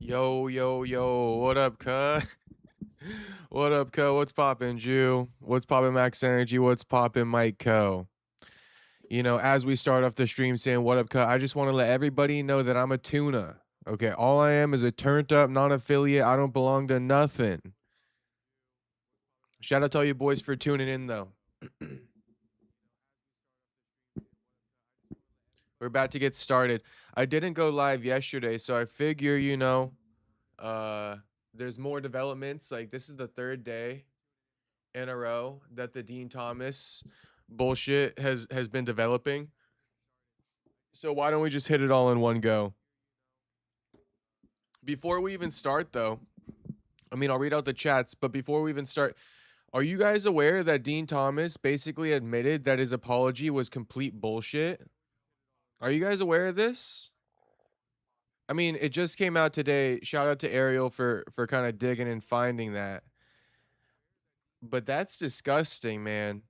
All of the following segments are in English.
Yo, yo, yo, what up, cuh? What up, cuh? What's poppin', Jew? What's poppin', Max Energy? What's poppin', Mike Co? As we start off the stream saying, what up, cuh? I just want to let everybody know that I'm a tuna. Okay, all I am is a turned up non affiliate. I don't belong to nothing. Shout out to all you boys for tuning in, though. We're about to get started. I didn't go live yesterday, so I figure, uh, there's more developments. Like, this is the third day in a row that the Dean Thomas bullshit has been developing. So why don't we just hit it all in one go? Before we even start though, I'll read out the chats, but before we even start, are you guys aware that Dean Thomas basically admitted that his apology was complete bullshit? Are you guys aware of this? It just came out today. Shout out to Ariel for kind of digging and finding that. But that's disgusting, man.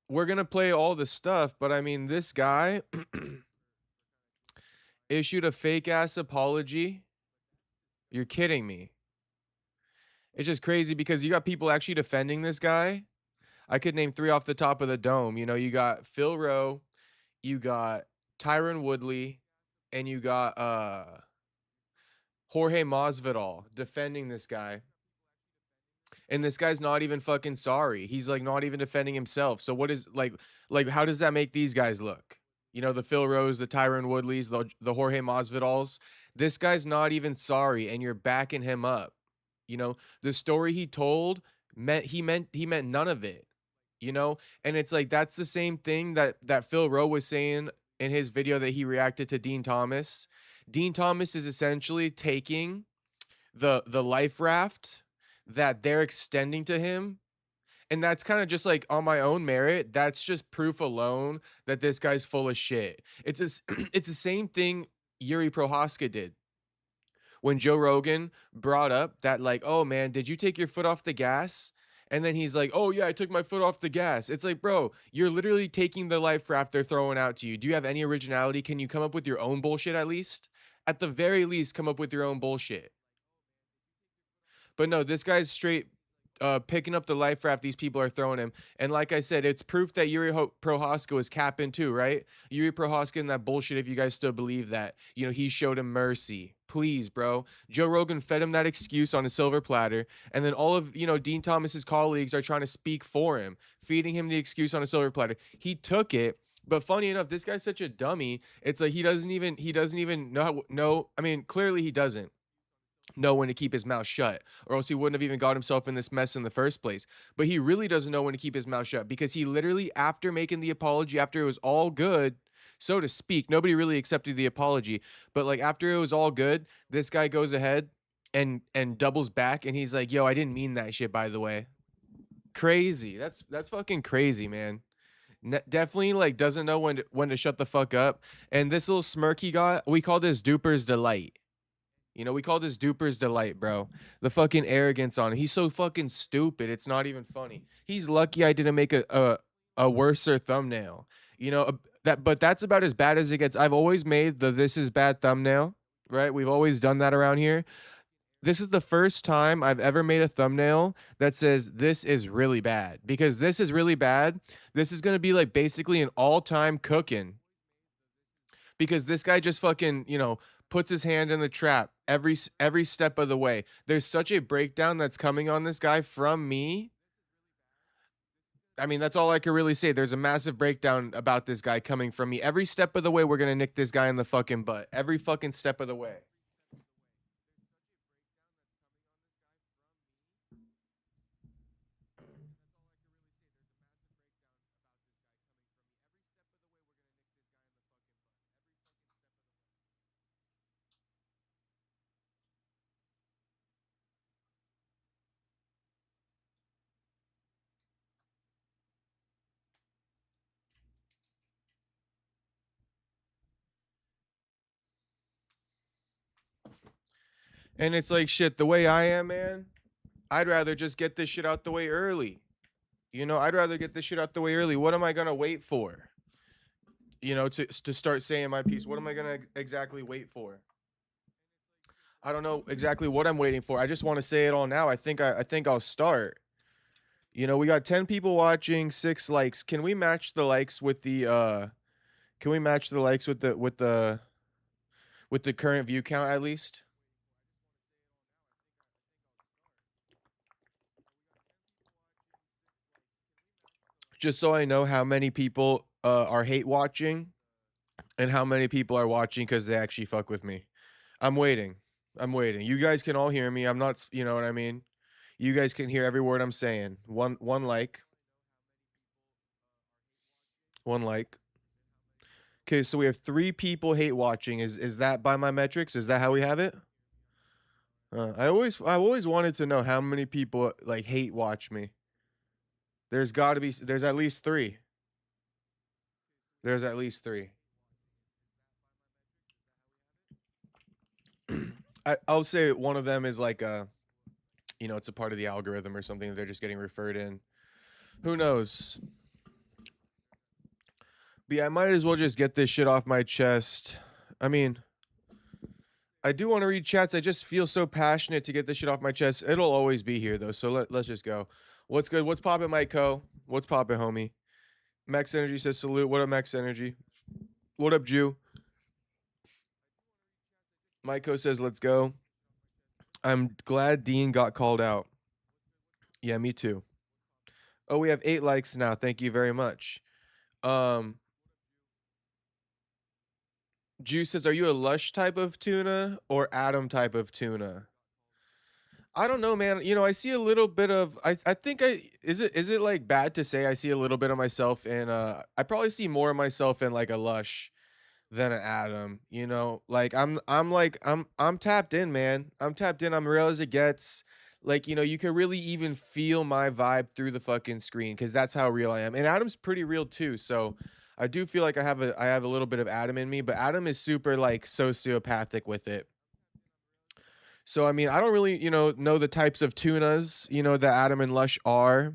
We're going to play all the stuff, but this guy issued a fake ass apology. You're kidding me. It's just crazy because you got people actually defending this guy. I could name 3 off the top of the dome. You got Phil Rowe, you got Tyron Woodley, and you got Jorge Masvidal defending this guy. And this guy's not even fucking sorry. He's like not even defending himself. So what is like how does that make these guys look? The Phil Rose, the Tyron Woodleys, the Jorge Masvidals. This guy's not even sorry, and you're backing him up. The story he told he meant none of it. And it's like that's the same thing that Phil Rowe was saying in his video that he reacted to Dean Thomas. Dean Thomas is essentially taking the life raft that they're extending to him, and that's kind of just like on my own merit. That's just proof alone that this guy's full of shit. It's it's the same thing Yuri Prohaska did when Joe Rogan brought up that, like, oh man, did you take your foot off the gas? And then he's like, oh yeah, I took my foot off the gas. It's like, bro, you're literally taking the life raft they're throwing out to you. Do you have any originality? Can you come up with your own bullshit at least? At the very least, come up with your own bullshit. But no, this guy's straight picking up the life raft these people are throwing him. And like I said, it's proof that Yuri Prohaska was capping too, right? Yuri Prohaska and that bullshit, if you guys still believe that. He showed him mercy. Please, bro. Joe Rogan fed him that excuse on a silver platter. And then all of, Dean Thomas's colleagues are trying to speak for him, feeding him the excuse on a silver platter. He took it. But funny enough, this guy's such a dummy. It's like he doesn't even know. Clearly he doesn't know when to keep his mouth shut, or else he wouldn't have even got himself in this mess in the first place. But he really doesn't know when to keep his mouth shut, because he literally, after making the apology, after it was all good, so to speak, nobody really accepted the apology, but like after it was all good, this guy goes ahead and doubles back, and he's like, yo, I didn't mean that shit, by the way. Crazy. That's fucking crazy, man. Definitely like doesn't know when to shut the fuck up. And this little smirk he got, we call this Duper's Delight. We call this Duper's Delight, bro. The fucking arrogance on it. He's so fucking stupid. It's not even funny. He's lucky I didn't make a worser thumbnail. But that's about as bad as it gets. I've always made the "this is bad" thumbnail, right? We've always done that around here. This is the first time I've ever made a thumbnail that says this is really bad, because this is really bad. This is going to be like basically an all-time cooking, because this guy just fucking, puts his hand in the trap every step of the way. There's such a breakdown that's coming on this guy from me. That's all I can really say. There's a massive breakdown about this guy coming from me. Every step of the way, we're going to nick this guy in the fucking butt. Every fucking step of the way. And it's like, shit, the way I am, man, I'd rather just get this shit out the way early. I'd rather get this shit out the way early. What am I going to wait for? you know, to start saying my piece. What am I gonna exactly wait for? I don't know exactly what I'm waiting for. I just want to say it all now. I think I'll start. You know, we got 10 people watching, 6 likes. Can we match the likes with the can we match the likes with the current view count at least? Just so I know how many people are hate watching and how many people are watching because they actually fuck with me. I'm waiting. I'm waiting. You guys can all hear me. I'm not, you know what I mean? You guys can hear every word I'm saying. One like. One like. Okay, so we have 3 people hate watching. Is that by my metrics? Is that how we have it? I've always wanted to know how many people like hate watch me. There's at least 3. There's at least 3. I'll say one of them is like you know, it's a part of the algorithm or something. They're just getting referred in. Who knows? But yeah, I might as well just get this shit off my chest. I mean, I do want to read chats. I just feel so passionate to get this shit off my chest. It'll always be here though. So let's just go. What's good? What's poppin', Mike Co? What's poppin', homie? Max Energy says salute. What up, Max Energy? What up, Jew? Mike Co says let's go. I'm glad Dean got called out. Yeah, me too. Oh, we have 8 likes now. Thank you very much. Juice says, are you a Lush type of tuna or Atom type of tuna? I don't know, man. You know, I see a little bit of I think I is it like bad to say I see a little bit of myself in I probably see more of myself in like a Lush than an Atom, you know? Like I'm tapped in, man. I'm tapped in. I'm real as it gets. Like, you know, you can really even feel my vibe through the fucking screen because that's how real I am. And Adam's pretty real too. So I do feel like I have a little bit of Adam in me, but Adam is super like sociopathic with it. So I mean, I don't really, you know the types of tunas, you know, that Adam and Lush are.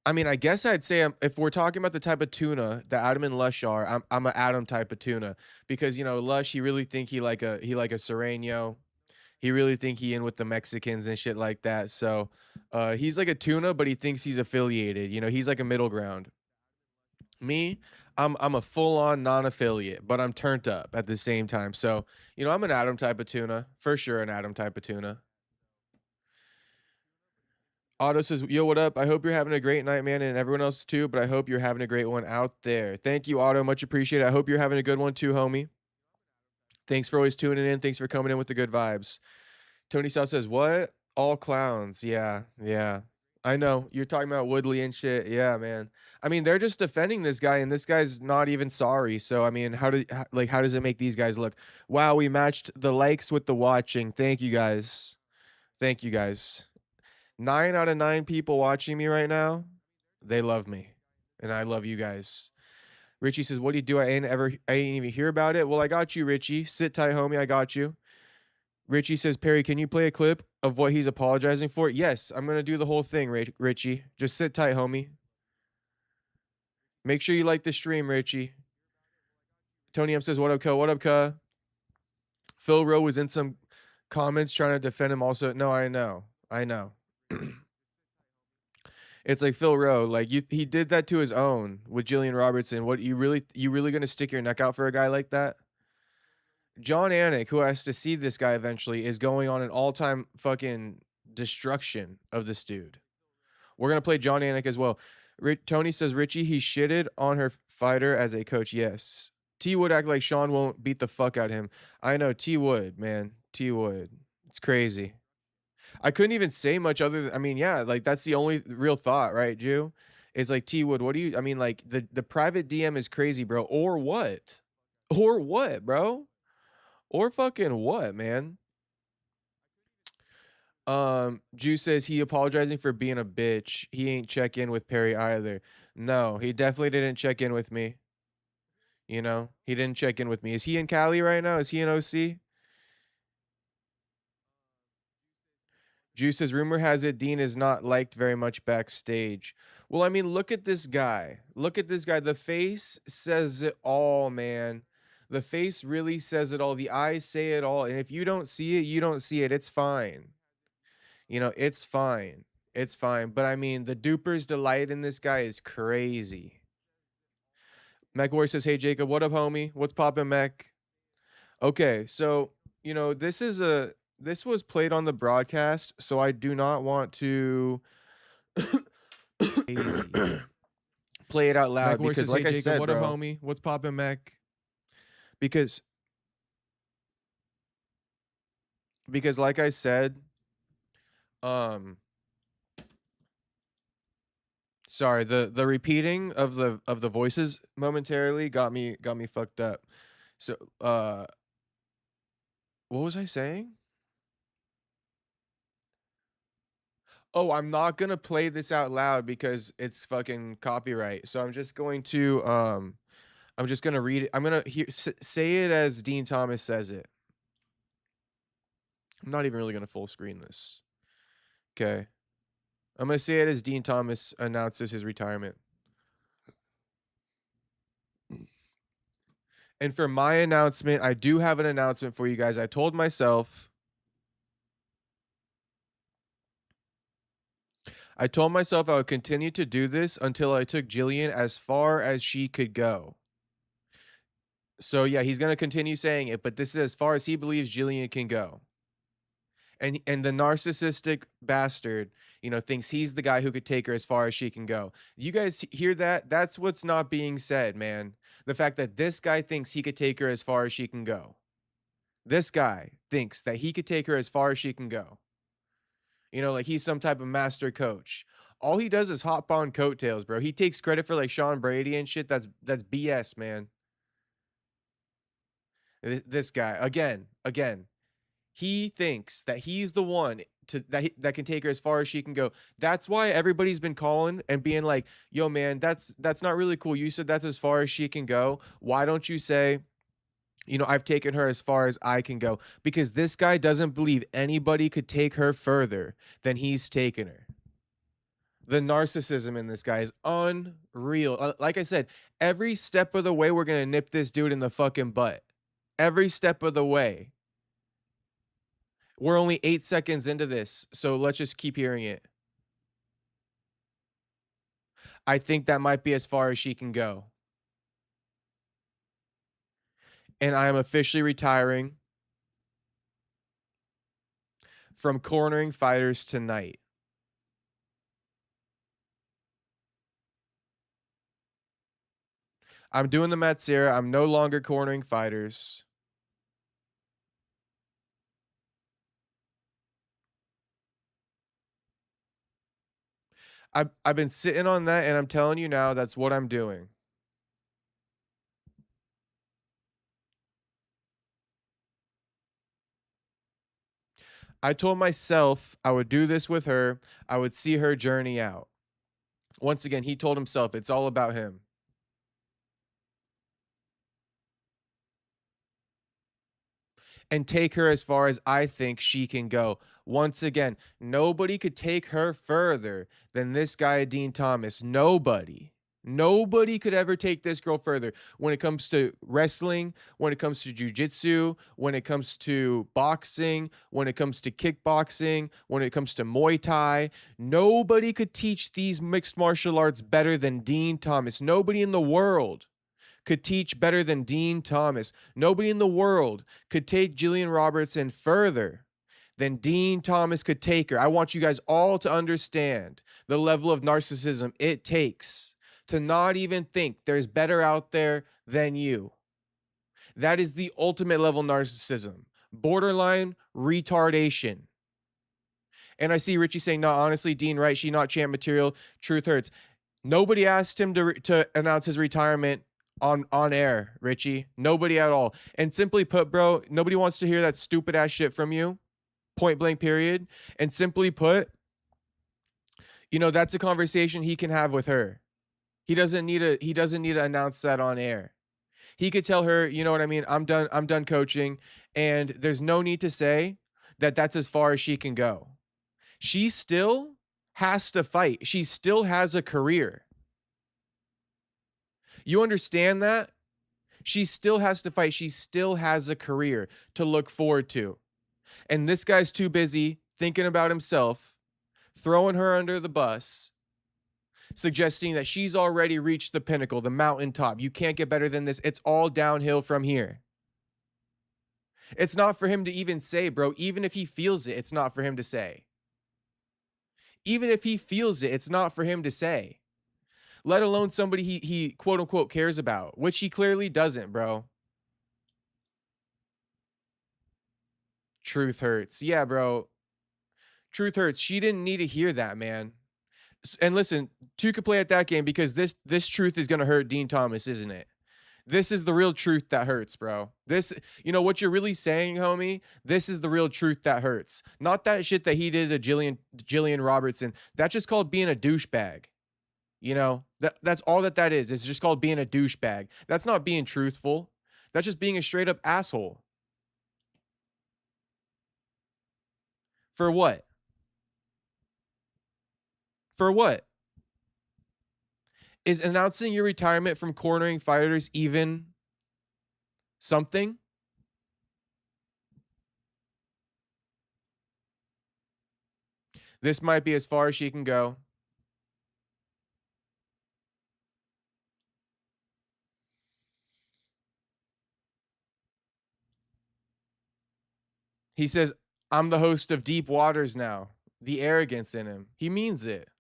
I mean, I guess I'd say if we're talking about the type of tuna that Adam and Lush are, I'm an Adam type of tuna because you know Lush, he really think he like a Sereno. He really think he in with the Mexicans and shit like that. So he's like a tuna, but he thinks he's affiliated. You know, he's like a middle ground. Me, I'm a full on non-affiliate, but I'm turned up at the same time. So you know, I'm an Adam type of tuna for sure. An Adam type of tuna. Otto says, "Yo, what up? I hope you're having a great night, man, and everyone else too. But I hope you're having a great one out there. Thank you, Otto. Much appreciated. I hope you're having a good one too, homie. Thanks for always tuning in. Thanks for coming in with the good vibes." Tony South says, "What? All clowns? Yeah, yeah. I know you're talking about Woodley and shit. Yeah, man. I mean, they're just defending this guy, and this guy's not even sorry. So, I mean, how does it make these guys look? Wow, we matched the likes with the watching. Thank you guys. Thank you guys. 9 out of 9 people watching me right now, they love me, and I love you guys." Richie says, "What do you do? I ain't even hear about it." Well, I got you, Richie. Sit tight, homie. I got you. Richie says, "Perry, can you play a clip of what he's apologizing for?" Yes, I'm gonna do the whole thing, Richie. Just sit tight, homie. Make sure you like the stream, Richie. Tony M says, "What up, cuh? What up, cuh?" Phil Rowe was in some comments trying to defend him also. No, I know. I know. It's like Phil Rowe, like he did that to his own with Jillian Robertson. What you really gonna stick your neck out for a guy like that? John Anik, who has to see this guy eventually, is going on an all-time fucking destruction of this dude. We're gonna play John Anik as well. Tony says Richie, he shitted on her fighter as a coach. Yes. T Wood act like Sean won't beat the fuck out of him. I know T Wood, man. T Wood. It's crazy. I couldn't even say much other than I mean, yeah, like that's the only real thought, right, Jew? Is like T Wood, what do you I mean, like the private DM is crazy, bro. Or what? Or what, bro? Or fucking what, man? Jew says he apologizing for being a bitch. He ain't check in with Perry either. No, he definitely didn't check in with me. You know, he didn't check in with me. Is he in Cali right now? Is he in OC? Juice says, rumor has it Dean is not liked very much backstage. Well, I mean, look at this guy. Look at this guy. The face says it all, man. The face really says it all. The eyes say it all. And if you don't see it, you don't see it. It's fine. You know, it's fine. It's fine. But I mean, the duper's delight in this guy is crazy. Mech Warrior says, hey, Jacob, what up, homie? What's poppin', Mech? Okay, so, you know, this was played on the broadcast, so I do not want to crazy. Play it out loud because, says, like hey, I Jacob, said, what bro, up, homie? What's poppin', Mech? Because, like I said, sorry, the repeating of the voices momentarily got me fucked up. So, what was I saying? Oh, I'm not gonna play this out loud because it's fucking copyright. So I'm just going to I'm just gonna read it. I'm gonna say it as Dean Thomas says it. I'm not even really gonna full screen this. Okay. I'm gonna say it as Dean Thomas announces his retirement. And for my announcement, I do have an announcement for you guys. I told myself I would continue to do this until I took Jillian as far as she could go. So yeah, he's gonna continue saying it, but this is as far as he believes Jillian can go. And the narcissistic bastard, you know, thinks he's the guy who could take her as far as she can go. You guys hear that? That's what's not being said, man. The fact that this guy thinks he could take her as far as she can go. This guy thinks that he could take her as far as she can go. You know, like he's some type of master coach. All he does is hop on coattails, bro. He takes credit for like Sean Brady and shit. That's BS, man. This guy again. He thinks that he's the one that can take her as far as she can go. That's why everybody's been calling and being like, "Yo, man, that's not really cool. You said that's as far as she can go. Why don't you say, you know, I've taken her as far as I can go?" Because this guy doesn't believe anybody could take her further than he's taken her. The narcissism in this guy is unreal. Like I said, every step of the way, we're gonna nip this dude in the fucking butt. Every step of the way. We're only 8 seconds into this, so let's just keep hearing it. I think that might be as far as she can go. And I am officially retiring from cornering fighters tonight. I'm doing the Matsira. I'm no longer cornering fighters. I've been sitting on that, and I'm telling you now, that's what I'm doing. I told myself I would do this with her. I would see her journey out. Once again, he told himself it's all about him. And take her as far as I think she can go. Once again, nobody could take her further than this guy, Dean Thomas. Nobody. Nobody could ever take this girl further when it comes to wrestling, when it comes to jujitsu, when it comes to boxing, when it comes to kickboxing, when it comes to Muay Thai. Nobody could teach these mixed martial arts better than Dean Thomas. Nobody in the world could teach better than Dean Thomas. Nobody in the world could take Gillian Robertson further than Dean Thomas could take her. I want you guys all to understand the level of narcissism it takes to not even think there's better out there than you. That is the ultimate level narcissism. Borderline retardation. And I see Richie saying, no, honestly, Dean, right? She not champ material. Truth hurts. Nobody asked him to announce his retirement on air, Richie. Nobody at all. And simply put, bro, nobody wants to hear that stupid ass shit from you. Point blank, period. And simply put, you know, that's a conversation he can have with her. He doesn't need to announce that on air. He could tell her, you know what I mean? I'm done coaching, and there's no need to say that that's as far as she can go. She still has to fight. She still has a career. You understand that? She still has to fight. She still has a career to look forward to. And this guy's too busy thinking about himself, throwing her under the bus, suggesting that she's already reached the pinnacle, the mountaintop. You can't get better than this. It's all downhill from here. It's not for him to even say, bro. Even if he feels it, it's not for him to say. Even if he feels it, it's not for him to say. Let alone somebody he quote unquote cares about, which he clearly doesn't, bro. Truth hurts. Yeah, bro. Truth hurts. She didn't need to hear that, man. And listen, two could play at that game because this truth is gonna hurt Dean Thomas, isn't it? This is the real truth that hurts, bro. This, you know what you're really saying, homie? This is the real truth that hurts. Not that shit that he did to Jillian Robertson. That's just called being a douchebag. You know, that's all that is. It's just called being a douchebag. That's not being truthful. That's just being a straight up asshole. For what? For what? Is announcing your retirement from cornering fighters even something? This might be as far as she can go. He says, I'm the host of Deep Waters now. The arrogance in him. He means it.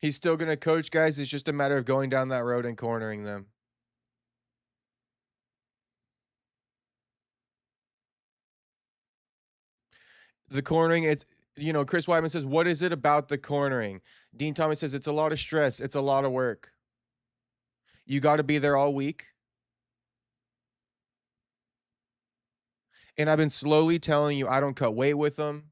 He's still going to coach guys. It's just a matter of going down that road and cornering them. The cornering, it, you know, Chris Weidman says, what is it about the cornering? Dean Thomas says, it's a lot of stress. It's a lot of work. You got to be there all week. And I've been slowly telling you, I don't cut weight with them.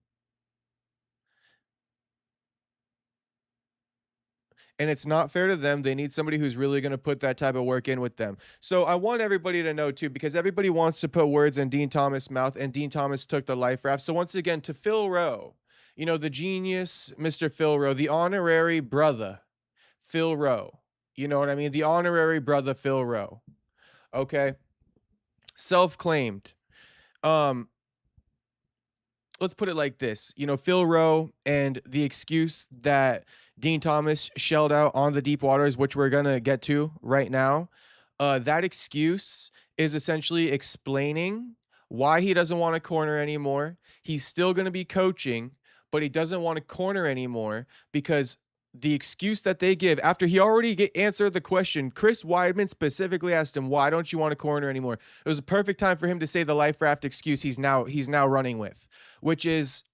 And it's not fair to them. They need somebody who's really going to put that type of work in with them. So I want everybody to know too, because everybody wants to put words in Dean Thomas' mouth, and Dean Thomas took the life raft. So once again, to Phil Rowe, you know, the genius, Mr. Phil Rowe, the honorary brother, Phil Rowe. You know what I mean? The honorary brother, Phil Rowe. Okay. Self-claimed. Let's put it like this. You know, Phil Rowe and the excuse that Dean Thomas shelled out on the deep waters, which we're going to get to right now. That excuse is essentially explaining why he doesn't want to corner anymore. He's still going to be coaching, but he doesn't want to corner anymore because the excuse that they give after he already answered the question, Chris Weidman specifically asked him, why don't you want to corner anymore? It was a perfect time for him to say the life raft excuse he's now running with, which is,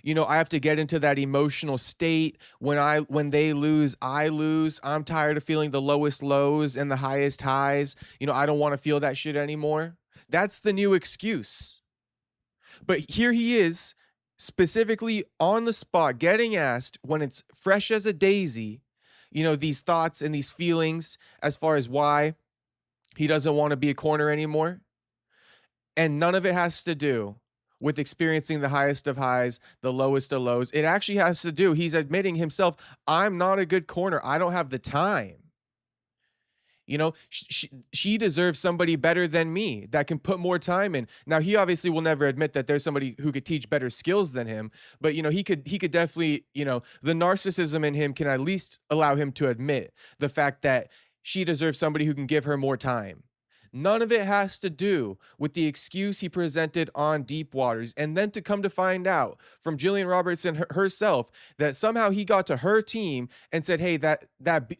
you know, I have to get into that emotional state when they lose, I lose. I'm tired of feeling the lowest lows and the highest highs. You know, I don't want to feel that shit anymore. That's the new excuse. But here he is, specifically on the spot, getting asked when it's fresh as a daisy, you know, these thoughts and these feelings as far as why he doesn't want to be a corner anymore. And none of it has to do with experiencing the highest of highs, the lowest of lows. It actually has to do, he's admitting himself, I'm not a good corner. I don't have the time. You know, she deserves somebody better than me that can put more time in. Now, he obviously will never admit that there's somebody who could teach better skills than him, but you know, he could definitely, you know, the narcissism in him can at least allow him to admit the fact that she deserves somebody who can give her more time. None of it has to do with the excuse he presented on Deep Waters. And then to come to find out from Jillian Robertson herself that somehow he got to her team and said, hey, that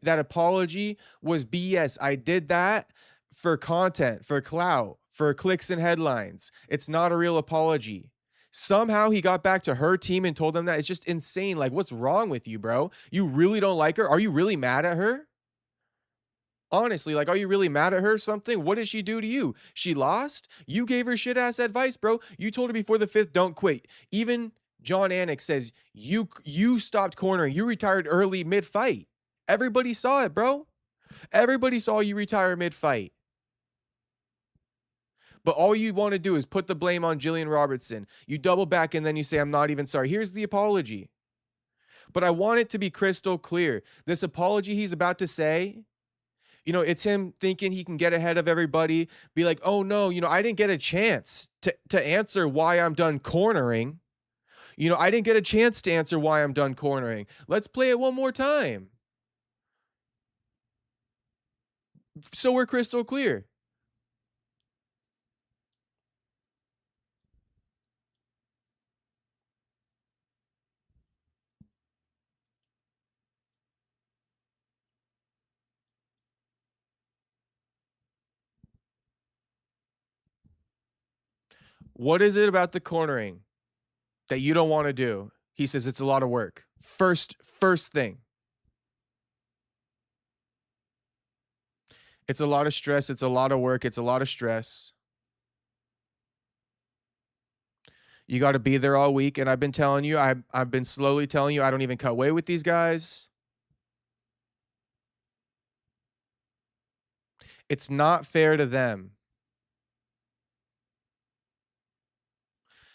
apology was BS. I did that for content, for clout, for clicks and headlines. It's not a real apology. Somehow he got back to her team and told them that. It's just insane. Like, what's wrong with you, bro? You really don't like her? Are you really mad at her? Honestly, like, are you really mad at her or something? What did she do to you? She lost? You gave her shit ass advice, bro. You told her before the 5th, don't quit. Even John Anik says you stopped cornering. You retired early mid-fight. Everybody saw it, bro. Everybody saw you retire mid-fight. But all you want to do is put the blame on Jillian Robertson. You double back and then you say, I'm not even sorry. Here's the apology. But I want it to be crystal clear. This apology he's about to say, you know, it's him thinking he can get ahead of everybody, be like, oh no, you know, I didn't get a chance to answer why I'm done cornering. You know, I didn't get a chance to answer why I'm done cornering. Let's play it one more time. So we're crystal clear. What is it about the cornering that you don't want to do? He says it's a lot of work. First thing. It's a lot of stress. It's a lot of work. It's a lot of stress. You got to be there all week. And I've been telling you, I've been slowly telling you, I don't even cut weight with these guys. It's not fair to them.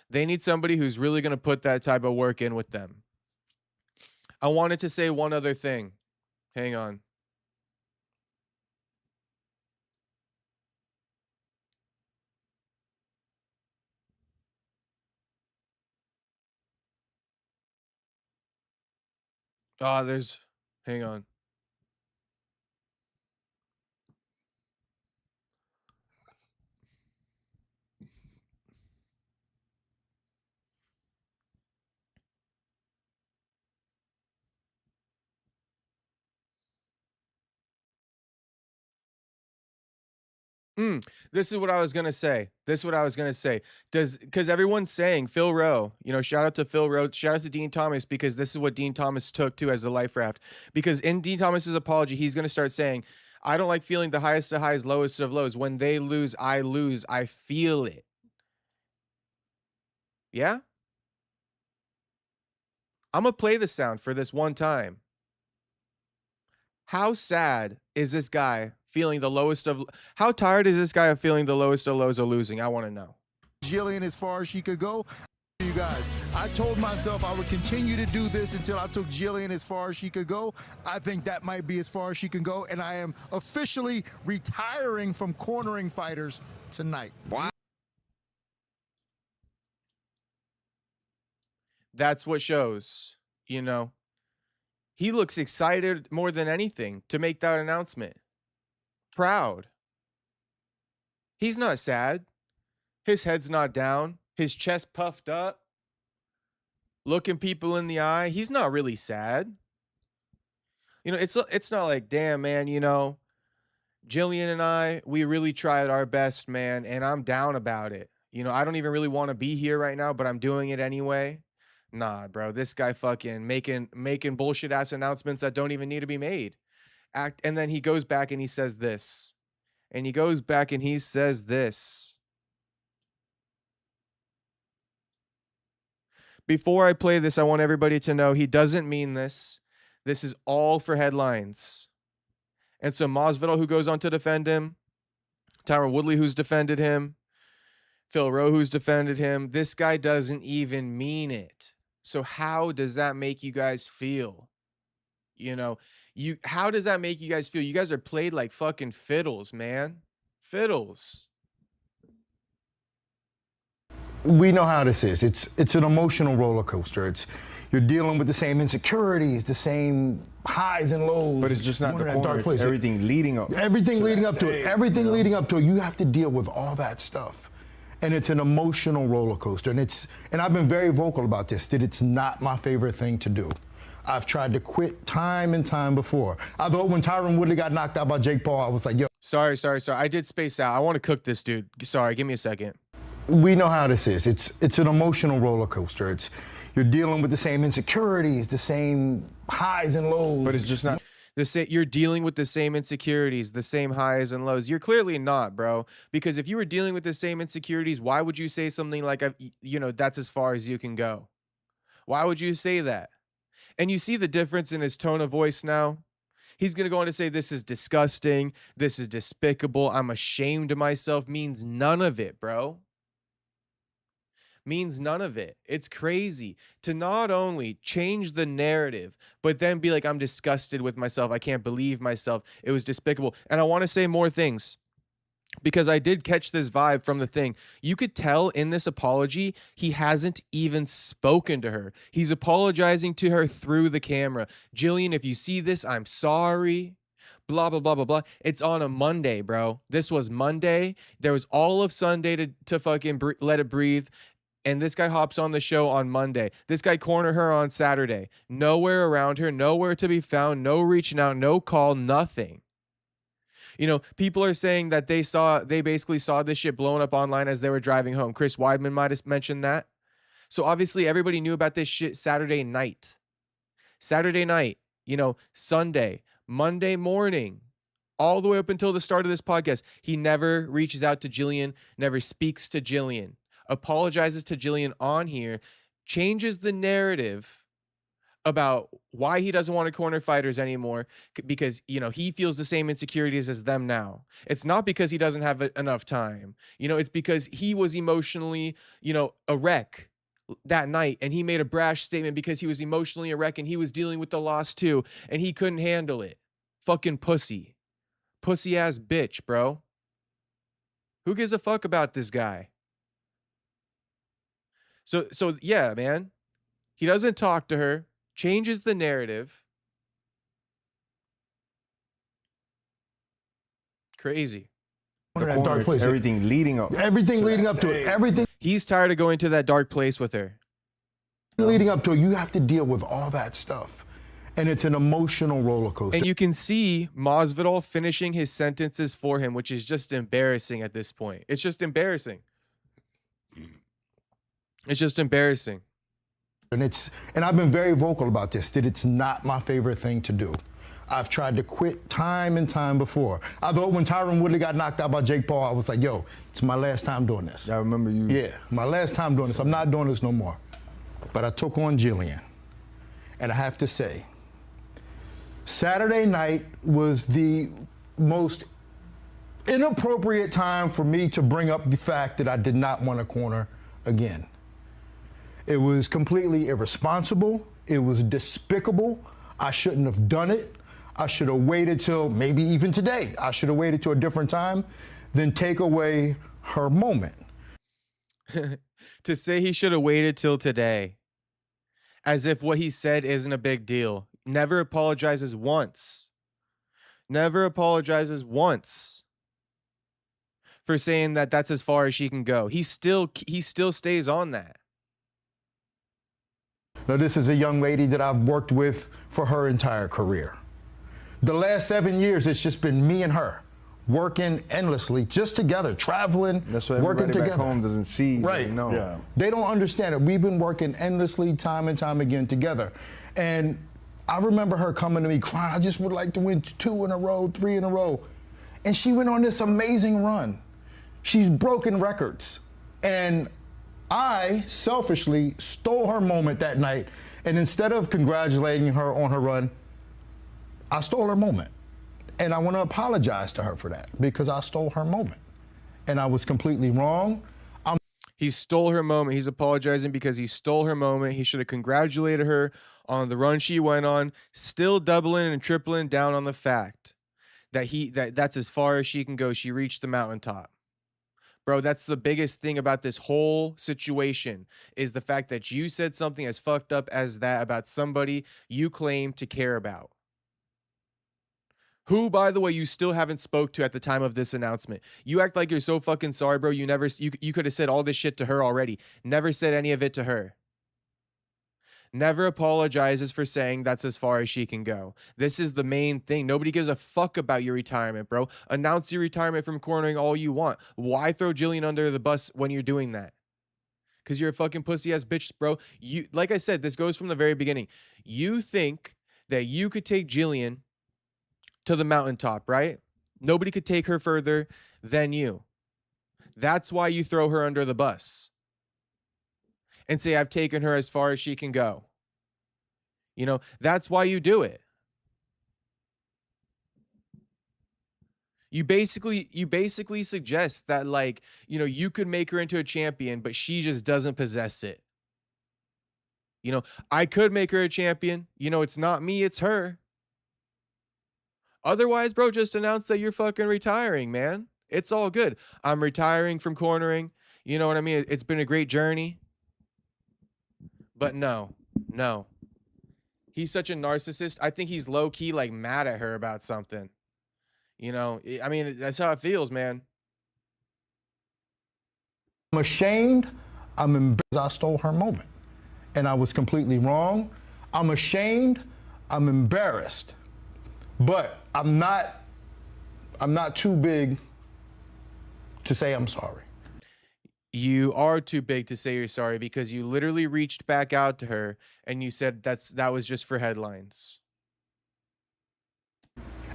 They need somebody who's really going to put that type of work in with them. I wanted to say one other thing. Hang on. Hang on. This is what I was gonna say. Because everyone's saying Phil Rowe, you know, shout out to Phil Rowe, shout out to Dean Thomas, because this is what Dean Thomas took to as a life raft. Because in Dean Thomas's apology, he's gonna start saying, I don't like feeling the highest of highs, lowest of lows. When they lose, I feel it. Yeah? I'm gonna play the sound for this one time. How sad is this guy feeling the lowest of, how tired is this guy of feeling the lowest of lows of losing? I want to know. Jillian as far as she could go. You guys, I told myself I would continue to do this until I took Jillian as far as she could go. I think that might be as far as she can go, and I am officially retiring from cornering fighters tonight. Wow. That's what shows, you know. He looks excited more than anything to make that announcement. Proud. He's not sad. His head's not down. His chest puffed up. Looking people in the eye. He's not really sad. You know, it's not like, damn, man, you know, Jillian and I, we really tried our best, man, and I'm down about it. You know, I don't even really want to be here right now, but I'm doing it anyway. Nah, bro, this guy fucking making bullshit ass announcements that don't even need to be made. And then he goes back and he says this. And he goes back and he says this. Before I play this, I want everybody to know he doesn't mean this. This is all for headlines. And so Masvidal, who goes on to defend him, Tyron Woodley, who's defended him, Phil Rowe, who's defended him, this guy doesn't even mean it. So how does that make you guys feel? You know, how does that make you guys feel? You guys are played like fucking fiddles, man. Fiddles. We know how this is. It's an emotional roller coaster. You're dealing with the same insecurities, the same highs and lows. But it's just not the corner. It's everything leading up. Everything leading up to it. Everything leading up to it. You have to deal with all that stuff. And it's an emotional roller coaster. And I've been very vocal about this, that it's not my favorite thing to do. I've tried to quit time and time before. I thought when Tyron Woodley got knocked out by Jake Paul, I was like, yo. Sorry. I did space out. I want to cook this dude. Sorry, give me a second. We know how this is. It's an emotional roller coaster. You're dealing with the same insecurities, the same highs and lows. But it's just not. You're dealing with the same insecurities, the same highs and lows. You're clearly not, bro. Because if you were dealing with the same insecurities, why would you say something like, that's as far as you can go? Why would you say that? And you see the difference in his tone of voice now. He's going to go on to say, this is disgusting. This is despicable. I'm ashamed of myself. Means none of it, bro. Means none of it. It's crazy to not only change the narrative, but then be like, I'm disgusted with myself. I can't believe myself. It was despicable. And I want to say more things because I did catch this vibe from the thing. You could tell in this apology, he hasn't even spoken to her. He's apologizing to her through the camera. Jillian, if you see this, I'm sorry. Blah, blah, blah, blah, blah. It's on a Monday, bro. This was Monday. There was all of Sunday to fucking let it breathe. And this guy hops on the show on Monday. This guy cornered her on Saturday. Nowhere around her, nowhere to be found, no reaching out, no call, nothing. You know, people are saying that they basically saw this shit blowing up online as they were driving home. Chris Weidman might have mentioned that. So obviously everybody knew about this shit Saturday night, Sunday, Monday morning, all the way up until the start of this podcast. He never reaches out to Jillian, never speaks to Jillian. Apologizes to Jillian on here, changes the narrative about why he doesn't want to corner fighters anymore because, he feels the same insecurities as them now. It's not because he doesn't have enough time. It's because he was emotionally, a wreck that night, and he made a brash statement because he was emotionally a wreck and he was dealing with the loss too, and he couldn't handle it. Fucking pussy ass bitch, bro. Who gives a fuck about this guy? So yeah, man, he doesn't talk to her, changes the narrative. Crazy. That dark place. Everything leading up. Everything leading up to it. Everything. He's tired of going to that dark place with her. Leading up to it, you have to deal with all that stuff. And it's an emotional roller coaster. And you can see Masvidal finishing his sentences for him, which is just embarrassing at this point. It's just embarrassing. It's just embarrassing. And I've been very vocal about this, that it's not my favorite thing to do. I've tried to quit time and time before. I thought when Tyron Woodley got knocked out by Jake Paul, I was like, yo, it's my last time doing this. I remember you. Yeah, my last time doing this. I'm not doing this no more. But I took on Jillian. And I have to say, Saturday night was the most inappropriate time for me to bring up the fact that I did not want to corner again. It was completely irresponsible. It was despicable. I shouldn't have done it. I should have waited till maybe even today. I should have waited till a different time than take away her moment. To say he should have waited till today, as if what he said isn't a big deal. Never apologizes once. Never apologizes once for saying that that's as far as she can go. He still stays on that. Now, this is a young lady that I've worked with for her entire career. The last 7 years, it's just been me and her working endlessly, just together, traveling, that's what working together. Back home doesn't see. Right. Know. Yeah. They don't understand it. We've been working endlessly, time and time again together. And I remember her coming to me crying, I just would like to win 2 in a row, 3 in a row. And she went on this amazing run. She's broken records. And I selfishly stole her moment that night, and instead of congratulating her on her run, I stole her moment. And I want to apologize to her for that because I stole her moment. And I was completely wrong. He stole her moment. He's apologizing because he stole her moment. He should have congratulated her on the run she went on, still doubling and tripling down on the fact that that's as far as she can go. She reached the mountaintop. Bro, that's the biggest thing about this whole situation is the fact that you said something as fucked up as that about somebody you claim to care about. Who, by the way, you still haven't spoke to at the time of this announcement. You act like you're so fucking sorry, bro. You could have said all this shit to her already. Never said any of it to her. Never apologizes for saying that's as far as she can go. This is the main thing. Nobody gives a fuck about your retirement, bro. Announce your retirement from cornering all you want. Why throw Jillian under the bus when you're doing that? Because you're a fucking pussy ass bitch, bro. Like I said, this goes from the very beginning. You think that you could take Jillian to the mountaintop, right? Nobody could take her further than you. That's why you throw her under the bus and say, I've taken her as far as she can go. You know, that's why you do it. You basically suggest that, like, you know, you could make her into a champion, but she just doesn't possess it. You know, I could make her a champion. You know, it's not me, it's her. Otherwise, bro, just announce that you're fucking retiring, man. It's all good. I'm retiring from cornering. You know what I mean? It's been a great journey. But no. He's such a narcissist. I think he's low-key, like, mad at her about something. You know, I mean, that's how it feels, man. I'm ashamed. I'm embarrassed. I stole her moment. And I was completely wrong. I'm ashamed. I'm embarrassed. But I'm not too big to say I'm sorry. You are too big to say you're sorry because you literally reached back out to her and you said that was just for headlines.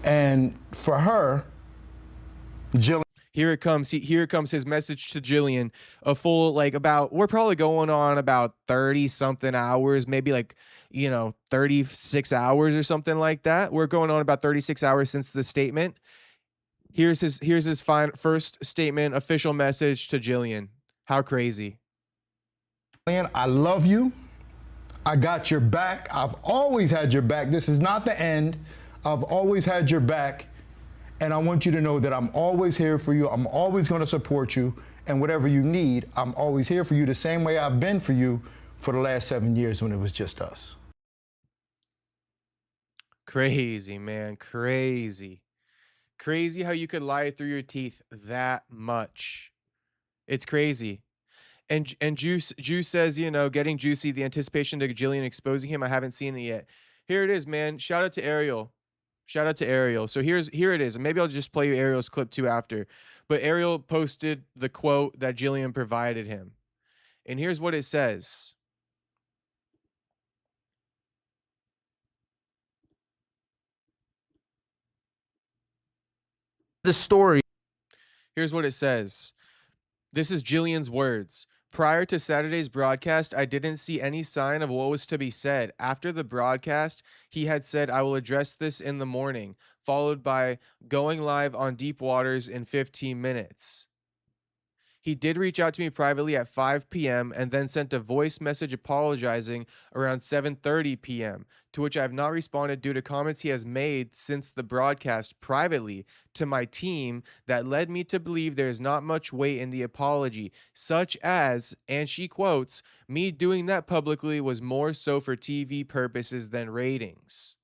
And for her, Jillian. Here it comes. Here comes his message to Jillian. A full, like, we're probably going on about 30 something hours, maybe like, you know, 36 hours or something like that. We're going on about 36 hours since the statement. Here's his first statement, official message to Jillian. How crazy. Jillian, I love you. I got your back. I've always had your back. This is not the end. I've always had your back. And I want you to know that I'm always here for you. I'm always going to support you. And whatever you need, I'm always here for you the same way I've been for you for the last 7 years when it was just us. Crazy, man. Crazy. Crazy how you could lie through your teeth that much. It's crazy. And Juice says, you know, getting juicy, the anticipation to Jillian exposing him. I haven't seen it yet. Here it is, man. Shout out to Ariel. Shout out to Ariel. So here it is. Maybe I'll just play you Ariel's clip too after. But Ariel posted the quote that Jillian provided him. And here's what it says. The story. Here's what it says. This is Jillian's words. Prior to Saturday's broadcast, I didn't see any sign of what was to be said. After the broadcast, he had said, I will address this in the morning, followed by going live on Deep Waters in 15 minutes. He did reach out to me privately at 5 p.m. and then sent a voice message apologizing around 7:30 p.m., to which I have not responded due to comments he has made since the broadcast privately to my team that led me to believe there is not much weight in the apology, such as, and she quotes, me doing that publicly was more so for TV purposes than ratings.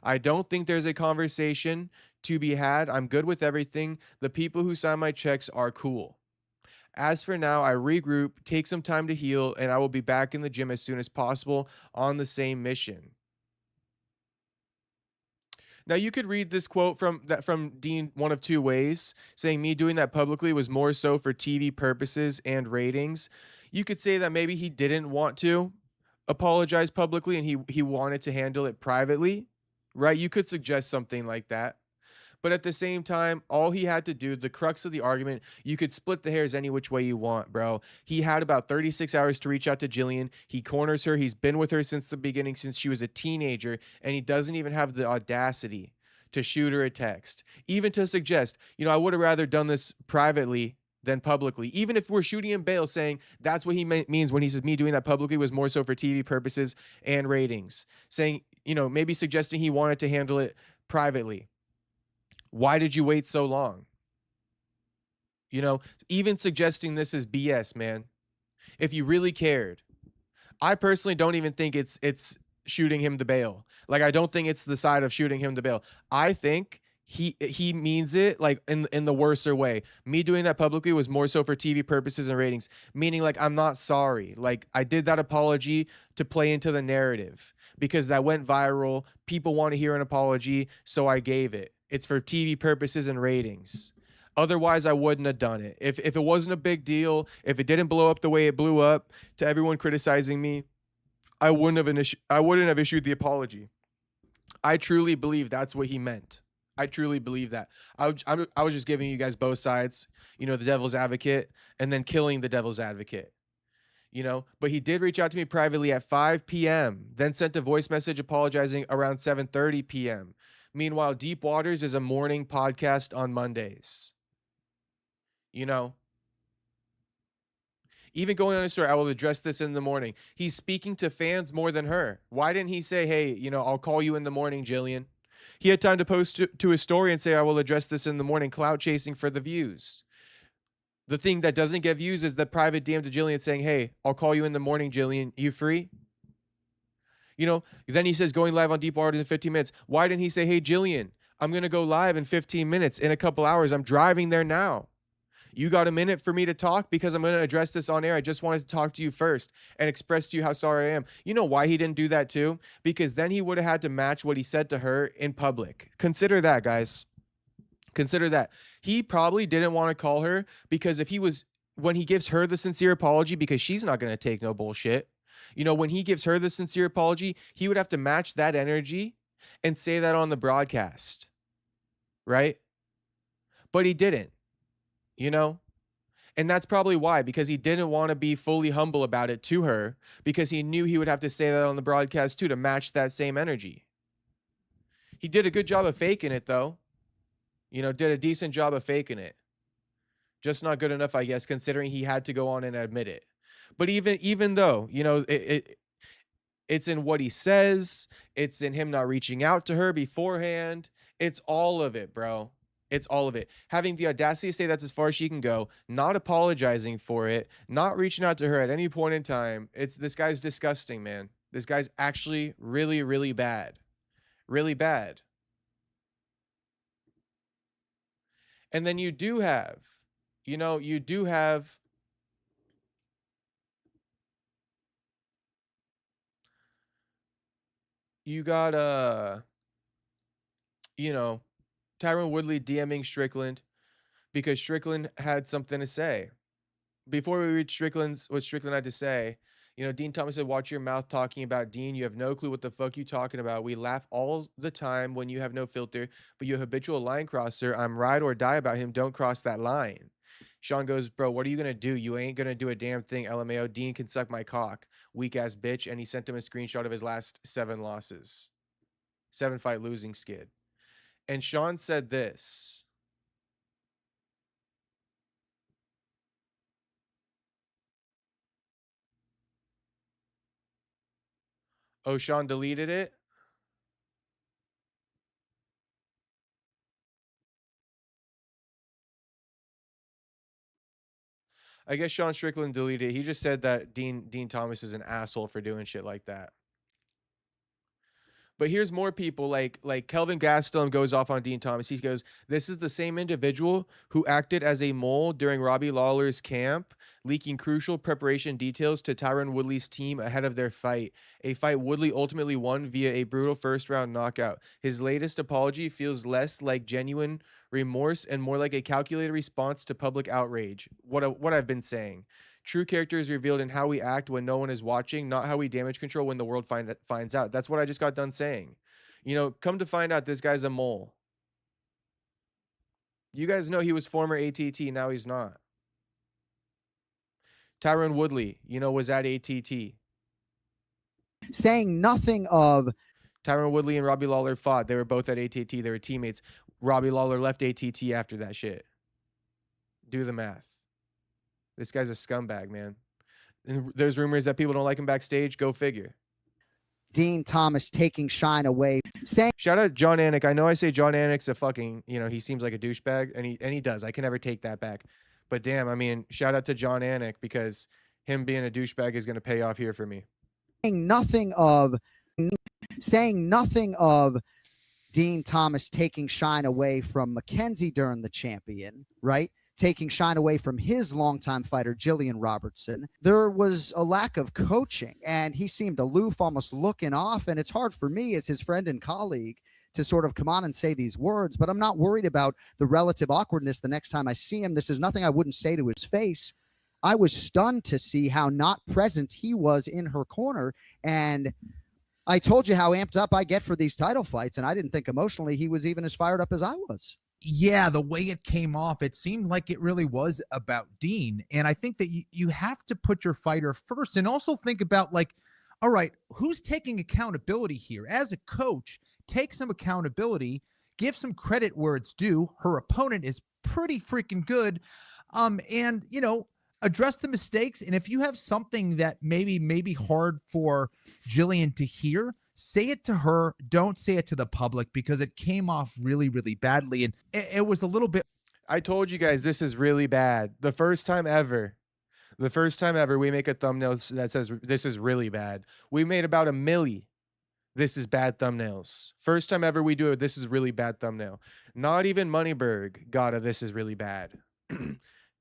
I don't think there's a conversation to be had. I'm good with everything. The people who sign my checks are cool. As for now, I regroup, take some time to heal, and I will be back in the gym as soon as possible on the same mission. Now, you could read this quote from Dean one of two ways, saying me doing that publicly was more so for TV purposes and ratings. You could say that maybe he didn't want to apologize publicly and he wanted to handle it privately, right? You could suggest something like that. But at the same time, all he had to do, the crux of the argument, you could split the hairs any which way you want, bro. He had about 36 hours to reach out to Jillian. He corners her. He's been with her since the beginning, since she was a teenager, and he doesn't even have the audacity to shoot her a text, even to suggest, you know, I would have rather done this privately than publicly. Even if we're shooting him bail, saying that's what he means when he says me doing that publicly was more so for TV purposes and ratings, saying, you know, maybe suggesting he wanted to handle it privately. Why did you wait so long? You know, even suggesting this is BS, man. If you really cared. I personally don't even think it's shooting him to bail. Like, I don't think it's the side of shooting him to bail. I think he means it like in the worser way. Me doing that publicly was more so for TV purposes and ratings, meaning like I'm not sorry. Like, I did that apology to play into the narrative because that went viral. People want to hear an apology, so I gave it. It's for TV purposes and ratings. Otherwise, I wouldn't have done it. If it wasn't a big deal, if it didn't blow up the way it blew up to everyone criticizing me, I wouldn't have issued the apology. I truly believe that's what he meant. I truly believe that. I was just giving you guys both sides, you know, the devil's advocate and then killing the devil's advocate, you know. But he did reach out to me privately at 5 p.m., then sent a voice message apologizing around 7:30 p.m. Meanwhile, Deep Waters is a morning podcast on Mondays. You know, even going on his story, I will address this in the morning. He's speaking to fans more than her. Why didn't he say, hey, you know, I'll call you in the morning, Jillian? He had time to post to his story and say, I will address this in the morning, clout chasing for the views. The thing that doesn't get views is the private DM to Jillian saying, hey, I'll call you in the morning, Jillian. You free? You know, then he says going live on Deep Waters in 15 minutes. Why didn't he say, hey, Jillian, I'm going to go live in 15 minutes, in a couple hours. I'm driving there now. You got a minute for me to talk because I'm going to address this on air. I just wanted to talk to you first and express to you how sorry I am. You know why he didn't do that too? Because then he would have had to match what he said to her in public. Consider that, guys. Consider that. He probably didn't want to call her because when he gives her the sincere apology, because she's not going to take no bullshit. You know, when he gives her the sincere apology, he would have to match that energy and say that on the broadcast. Right? But he didn't. You know, and that's probably why, because he didn't want to be fully humble about it to her, because he knew he would have to say that on the broadcast too to match that same energy. He did a good job of faking it though. You know, did a decent job of faking it. Just not good enough, I guess, considering he had to go on and admit it. But even though, you know, it's in what he says, it's in him not reaching out to her beforehand. It's all of it, bro. It's all of it. Having the audacity to say that's as far as she can go, not apologizing for it, not reaching out to her at any point in time. This guy's disgusting, man. This guy's actually really, really bad. Really bad. And then you got Tyron Woodley DMing Strickland because Strickland had something to say. Before we reach what Strickland had to say, you know, Dean Thomas said, watch your mouth talking about Dean. You have no clue what the fuck you talking about. We laugh all the time when you have no filter, but you a habitual line crosser. I'm ride or die about him. Don't cross that line. Sean goes, bro, what are you going to do? You ain't going to do a damn thing, LMAO. Dean can suck my cock. Weak ass bitch. And he sent him a screenshot of his last 7 losses. 7-fight losing skid. And Sean said this. Oh, Sean deleted it? I guess Sean Strickland deleted it. He just said that Dean Thomas is an asshole for doing shit like that. But here's more people like Kelvin Gastelum goes off on Dean Thomas. He goes, this is the same individual who acted as a mole during Robbie Lawler's camp, leaking crucial preparation details to Tyron Woodley's team ahead of their fight. A fight Woodley ultimately won via a brutal first-round knockout. His latest apology feels less like genuine remorse and more like a calculated response to public outrage. What I've been saying. True character is revealed in how we act when no one is watching, not how we damage control when the world finds out. That's what I just got done saying. You know, come to find out this guy's a mole. You guys know he was former ATT, now he's not. Tyron Woodley, you know, was at ATT. Saying nothing of... Tyron Woodley and Robbie Lawler fought. They were both at ATT. They were teammates. Robbie Lawler left ATT after that shit. Do the math. This guy's a scumbag, man. And there's rumors that people don't like him backstage. Go figure. Dean Thomas taking shine away. Shout out John Anik. I know I say John Anik's a fucking, you know, he seems like a douchebag, and he does. I can never take that back. But damn, I mean, shout out to John Anik, because him being a douchebag is going to pay off here for me. Saying nothing of Dean Thomas taking shine away from Mackenzie during the champion, right? Taking shine away from his longtime fighter, Gillian Robertson. There was a lack of coaching, and he seemed aloof, almost looking off, and it's hard for me as his friend and colleague to sort of come on and say these words, but I'm not worried about the relative awkwardness the next time I see him. This is nothing I wouldn't say to his face. I was stunned to see how not present he was in her corner, and I told you how amped up I get for these title fights, and I didn't think emotionally he was even as fired up as I was. Yeah, the way it came off, it seemed like it really was about Dean. And I think that you have to put your fighter first and also think about, like, all right, who's taking accountability here? As a coach, take some accountability, give some credit where it's due. Her opponent is pretty freaking good. And, you know, address the mistakes. And if you have something that maybe be hard for Jillian to hear, say it to her. Don't say it to the public, because it came off really, really badly. And it was a little bit. I told you guys this is really bad. The first time ever we make a thumbnail that says this is really bad. We made about 1 million. This is bad thumbnails. First time ever we do it. This is really bad thumbnail. Not even Moneyberg got a this is really bad.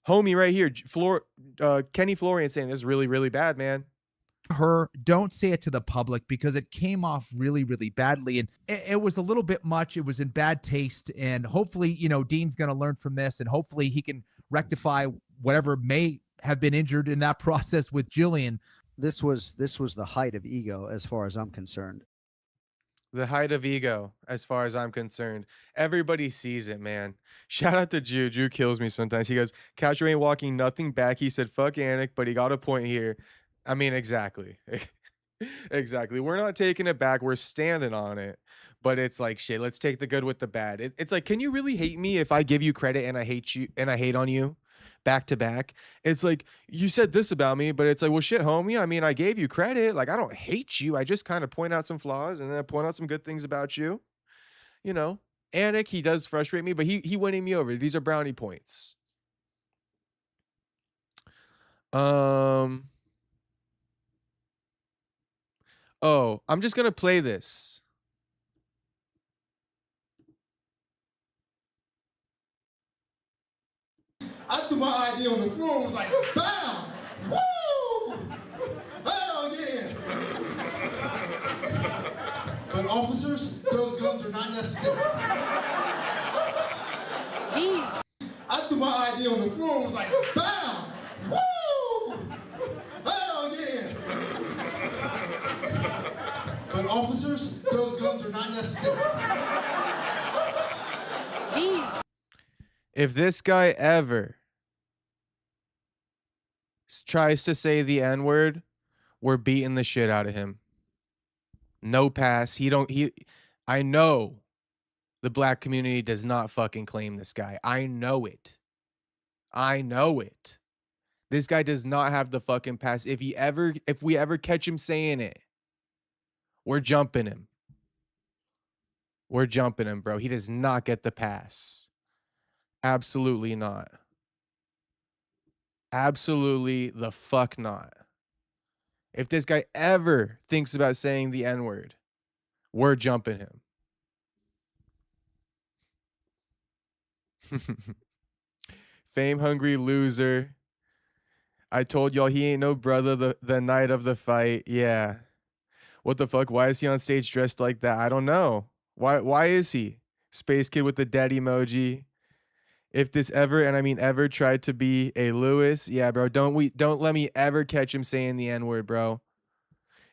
Homie right here, Kenny Florian saying this is really, really bad, man. Her, don't say it to the public, because it came off really, really badly. And it was a little bit much. It was in bad taste. And hopefully, you know, Dean's going to learn from this, and hopefully he can rectify whatever may have been injured in that process with Jillian. This was the height of ego as far as I'm concerned. The height of ego, as far as I'm concerned. Everybody sees it, man. Shout out to Jew. Jew kills me sometimes. He goes, Castro ain't walking nothing back. He said, fuck Anik, but he got a point here. I mean, exactly. Exactly. We're not taking it back. We're standing on it. But it's like, shit, let's take the good with the bad. It's like, can you really hate me if I give you credit and I hate you and I hate on you back to back? It's like, you said this about me, but it's like, well, shit, homie. I mean, I gave you credit. Like, I don't hate you. I just kind of point out some flaws and then I point out some good things about you. You know, Anik, he does frustrate me, but he winning me over. These are brownie points. Oh, I'm just going to play this. I threw my idea on the floor and was like, bam! Woo! Hell yeah! But officers, those guns are not necessary. I threw my idea on the floor and was like, bam! Woo! Hell yeah! But officers, those guns are not necessary. If this guy ever tries to say the N-word, we're beating the shit out of him. No pass. I know the black community does not fucking claim this guy. I know it. I know it. This guy does not have the fucking pass. If we ever catch him saying it, we're jumping him. We're jumping him, bro. He does not get the pass. Absolutely not. Absolutely the fuck not. If this guy ever thinks about saying the N-word, we're jumping him. Fame hungry loser. I told y'all he ain't no brother the night of the fight. Yeah. What the fuck? Why is he on stage dressed like that? I don't know. Why is he? Space kid with the dead emoji. If this ever, and I mean ever, tried to be a Lewis, yeah, bro, don't let me ever catch him saying the N-word, bro.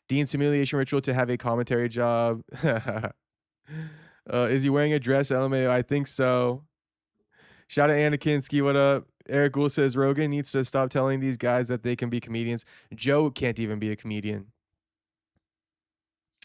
Dean's humiliation ritual to have a commentary job. Is he wearing a dress? LMAO, I think so. Shout out Anakinski, what up? Eric Gould says Rogan needs to stop telling these guys that they can be comedians. Joe can't even be a comedian.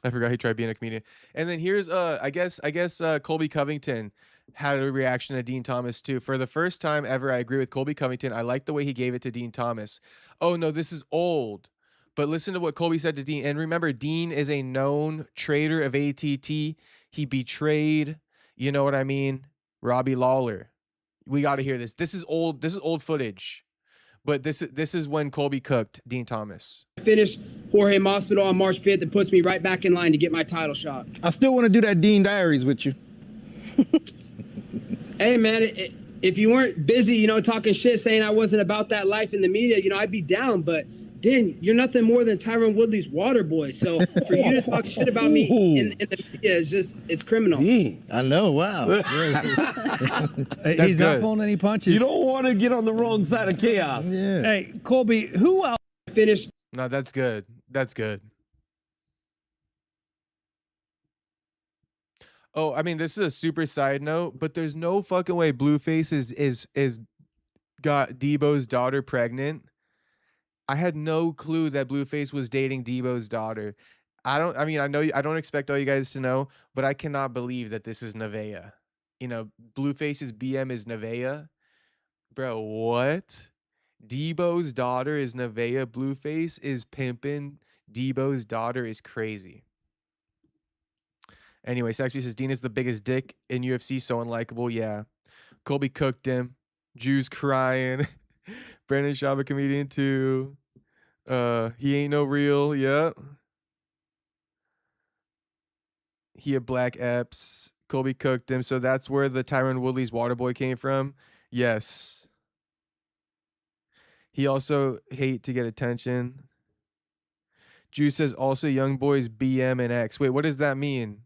I forgot he tried being a comedian. And then here's I guess Colby Covington had a reaction to Dean Thomas too. For the first time ever, I agree with Colby Covington. I like the way he gave it to Dean Thomas. Oh no, this is old. But listen to what Colby said to Dean. And remember, Dean is a known traitor of ATT. He betrayed, you know what I mean, Robbie Lawler. We got to hear this. This is old. This is old footage. But this is when Colby cooked Dean Thomas. Finished Jorge Masvidal on March 5th. It puts me right back in line to get my title shot. I still want to do that Dean Diaries with you. Hey, man, if you weren't busy, you know, talking shit, saying I wasn't about that life in the media, you know, I'd be down. But, Dan, you're nothing more than Tyron Woodley's water boy. So for you to talk shit about me in the media is just, it's criminal. I know, wow. He's not pulling any punches. You don't want to get on the wrong side of chaos. Yeah. Hey, Colby, who else Finished. No, that's good. That's good. Oh, I mean, this is a super side note, but there's no fucking way Blueface is got Debo's daughter pregnant. I had no clue that Blueface was dating Debo's daughter. I mean, I don't expect all you guys to know, but I cannot believe that this is Nevaeh. You know, Blueface's BM is Nevaeh. Bro, what? Debo's daughter is Nevaeh. Blueface is pimping. Debo's daughter is crazy. Anyway, Saxby says Dean is the biggest dick in UFC, so unlikable. Yeah. Colby cooked him. Jews crying. Brandon Schaub, a comedian too. He ain't no real. Yeah. He a black Epps. Colby cooked him. So that's where the Tyron Woodley's Waterboy came from. Yes. He also hate to get attention. Jew says also young boys BM and X. Wait, what does that mean?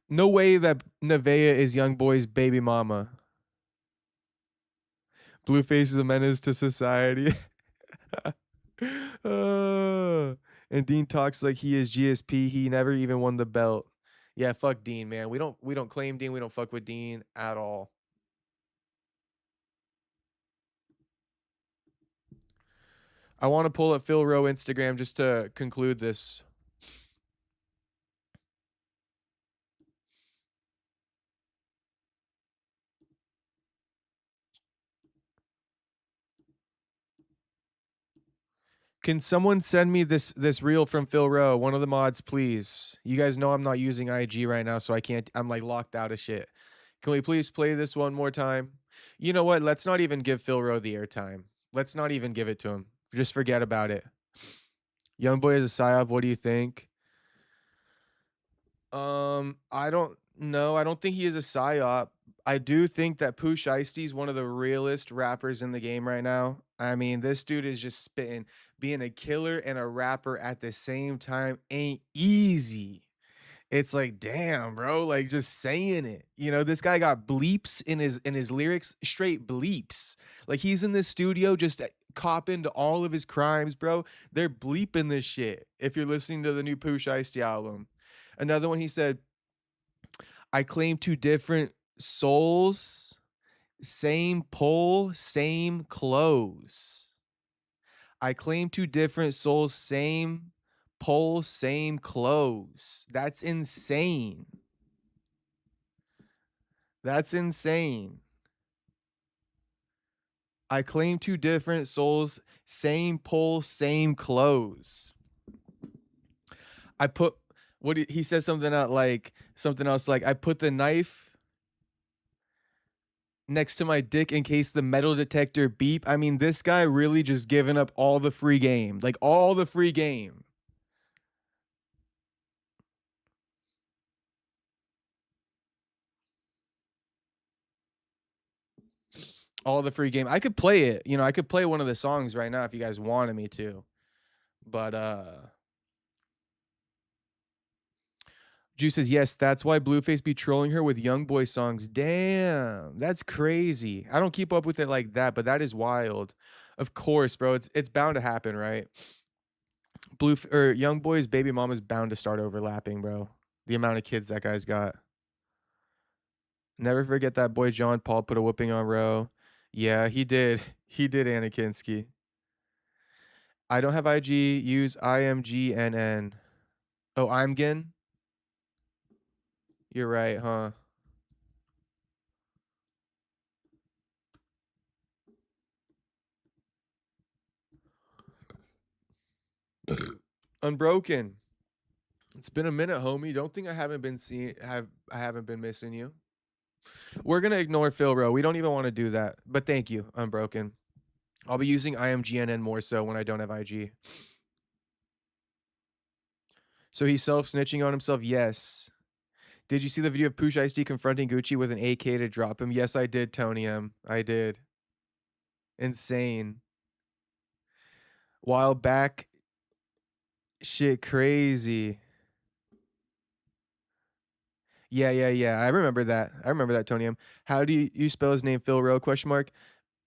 No way that Nevaeh is young boy's baby mama. Blueface is a menace to society. And Dean talks like he is GSP. He never even won the belt. Yeah, fuck Dean, man. We don't claim Dean. We don't fuck with Dean at all. I want to pull up Phil Rowe Instagram just to conclude this. Can someone send me this reel from Phil Rowe? One of the mods, please. You guys know I'm not using IG right now, so I can't. I'm like locked out of shit. Can we please play this one more time? You know what? Let's not even give Phil Rowe the airtime. Let's not even give it to him. Just forget about it. Youngboy is a psyop. What do you think? I don't know. I don't think he is a psyop. I do think that Pooh Shiesty is one of the realest rappers in the game right now. I mean, this dude is just spitting. Being a killer and a rapper at the same time ain't easy. It's like, damn, bro, like just saying it. You know, this guy got bleeps in his lyrics, straight bleeps. Like he's in this studio just copping to all of his crimes, bro. They're bleeping this shit. If you're listening to the new Pooh Shiesty album. Another one, he said, I claim 2 different souls, same pole, same clothes. I claim 2 different souls, same pole, same clothes. That's insane. That's insane. I claim 2 different souls, same pole, same clothes. I put he says something out like something else like I put the knife next to my dick in case the metal detector beep. I mean, this guy really just giving up all the free game. Like all the free game. All the free game. I could play it. You know, I could play one of the songs right now if you guys wanted me to. But Juice says, yes, that's why Blueface be trolling her with young boy songs. Damn, that's crazy. I don't keep up with it like that, but that is wild. Of course, bro. It's bound to happen, right? Young boy's baby mama's bound to start overlapping, bro. The amount of kids that guy's got. Never forget that boy John Paul put a whooping on Roe. Yeah, he did. He did, Anakinski. I don't have IG. Use IMGNN. Oh, IMGN? You're right, huh? Unbroken. It's been a minute, homie. Don't think I haven't been I haven't been missing you. We're gonna ignore Phil Rowe. We don't even want to do that. But thank you, Unbroken. I'll be using IMGNN more so when I don't have IG. So he's self-snitching on himself? Yes. Did you see the video of Pooh Shiesty confronting Gucci with an AK to drop him? Yes, I did, Tony M. I did. Insane. While back, shit crazy. Yeah. I remember that, Tony M. How do you spell his name? Phil Rowe? ?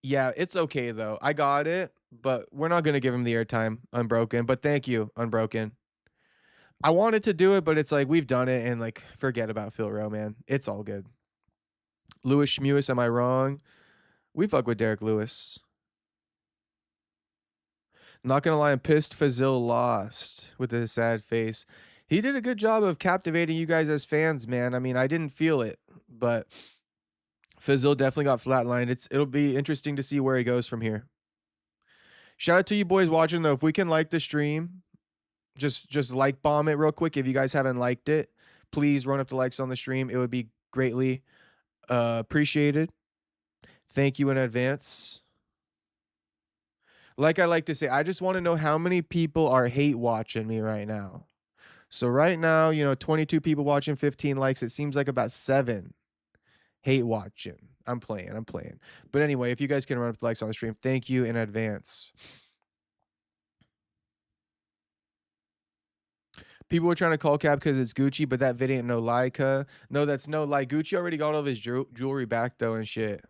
Yeah, it's okay though. I got it, but we're not gonna give him the airtime, Unbroken. But thank you, Unbroken. I wanted to do it, but it's like we've done it and like forget about Phil Rowe, man. It's all good. Lewis Schmewis, am I wrong? We fuck with Derek Lewis. Not gonna lie, I'm pissed Fazil lost with a sad face. He did a good job of captivating you guys as fans, man. I mean, I didn't feel it, but Fazil definitely got flatlined. It'll be interesting to see where he goes from here. Shout out to you boys watching though. If we can like the stream, just like bomb it real quick. If you guys haven't liked it, please run up the likes on the stream. It would be greatly appreciated. Thank you in advance. Like I like to say, I just want to know how many people are hate watching me right now. So right now, 22 people watching, 15 likes. It seems like about 7 hate watching. I'm playing. But anyway, if you guys can run up the likes on the stream, thank you in advance. People were trying to call cap because it's Gucci, but that vid ain't no lie, cuh. No, that's no lie. Gucci already got all of his jewelry back, though, and shit.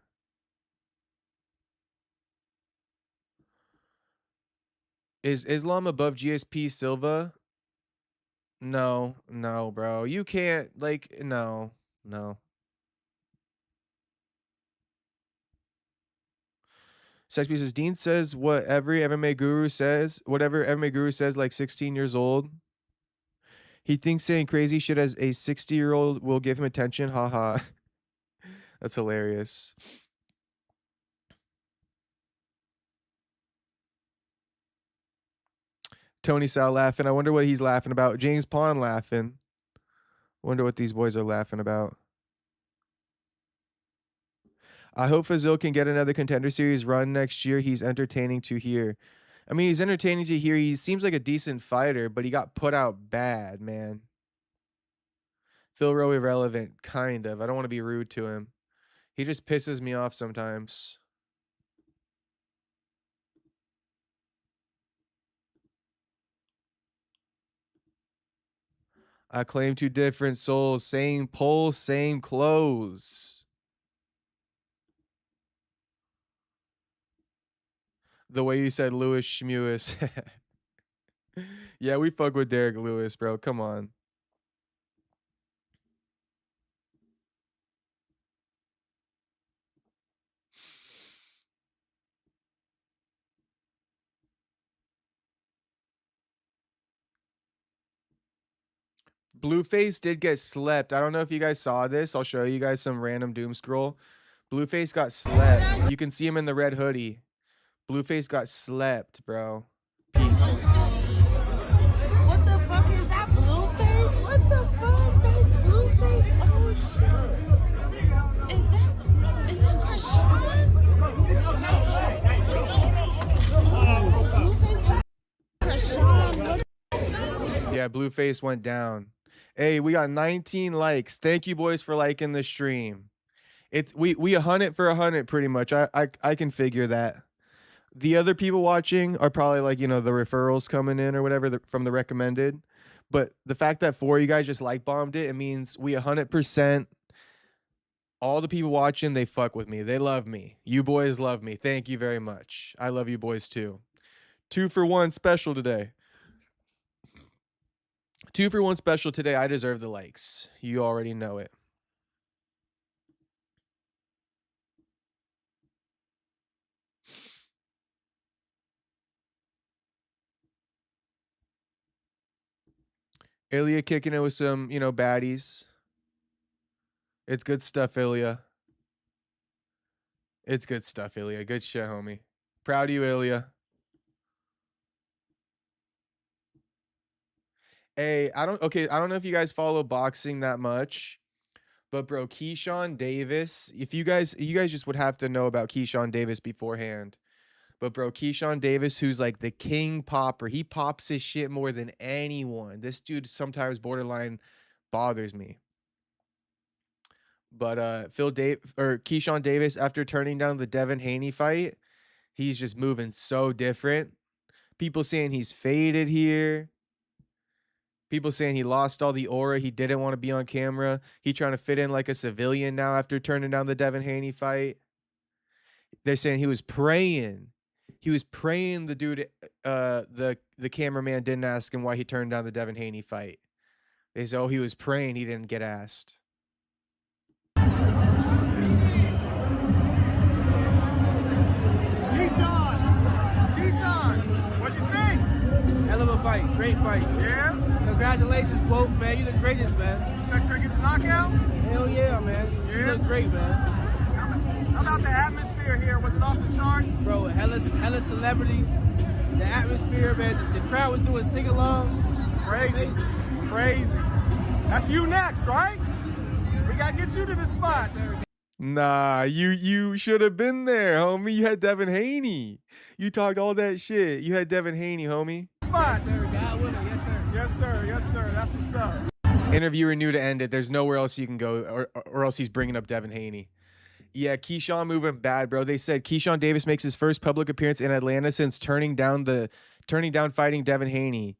Is Islam above GSP Silva? No, bro. You can't, no. Sexby says, Dean says whatever MMA guru says, like 16 years old. He thinks saying crazy shit as a 60-year-old will give him attention. Haha. That's hilarious. Tony Sal laughing. I wonder what he's laughing about. James Pond laughing. Wonder what these boys are laughing about. I hope Fazil can get another Contender Series run next year. He's entertaining to hear. I mean, he's entertaining to hear. He seems like a decent fighter, but he got put out bad, man. Phil Rowe irrelevant, kind of. I don't want to be rude to him. He just pisses me off sometimes. I claim 2 different souls. Same pole, same clothes. The way you said Lewis Schmewis. Yeah, we fuck with Derek Lewis, bro. Come on. Blueface did get slept. I don't know if you guys saw this. I'll show you guys some random doom scroll. Blueface got slept. You can see him in the red hoodie. Blueface got slept, bro. What the fuck is that, Blueface? What the fuck? That's Blueface? Oh shit. Is that Keyshawn? Blueface Keyshawn. Yeah, Blueface went down. Hey, we got 19 likes. Thank you boys for liking the stream. We 100 for 100 pretty much. I can figure that. The other people watching are probably like, the referrals coming in or whatever from the recommended. But the fact that 4 of you guys just like bombed it, it means we 100%. All the people watching, they fuck with me. They love me. You boys love me. Thank you very much. I love you boys too. 2 for 1 special today. 2 for 1 special today. I deserve the likes. You already know it. Ilya kicking it with some, baddies. It's good stuff, Ilya. It's good stuff, Ilya. Good shit, homie. Proud of you, Ilya. Hey, I don't know if you guys follow boxing that much, but bro, Keyshawn Davis, if you guys just would have to know about Keyshawn Davis beforehand. But bro, Keyshawn Davis, who's like the king popper, he pops his shit more than anyone. This dude sometimes borderline bothers me. But Keyshawn Davis, after turning down the Devin Haney fight, he's just moving so different. People saying he's faded here. People saying he lost all the aura. He didn't want to be on camera. He trying to fit in like a civilian now after turning down the Devin Haney fight. They're saying he was praying. He was praying the dude the cameraman didn't ask him why he turned down the Devin Haney fight. They said, oh, he was praying he didn't get asked. Keyshawn, what'd you think? Hell of a fight, great fight. Yeah? Congratulations, Quote, man. You the greatest, man. Expect her to get the knockout? Hell yeah, man. Yeah? You look great, man. How about the atmosphere here? Was it off the charts? Bro, hella celebrities. The atmosphere, man. The crowd was doing sing-alongs. Crazy. Crazy. That's you next, right? We gotta get you to the spot. Yes, nah, you should have been there, homie. You had Devin Haney. You talked all that shit. You had Devin Haney, homie. Spot. Yes, sir. God willing. Yes, sir. Yes, sir. Yes, sir. That's what's up. Interviewer knew to end it. There's nowhere else you can go, or else he's bringing up Devin Haney. Yeah, Keyshawn moving bad, bro. They said Keyshawn Davis makes his first public appearance in Atlanta since turning down fighting Devin Haney.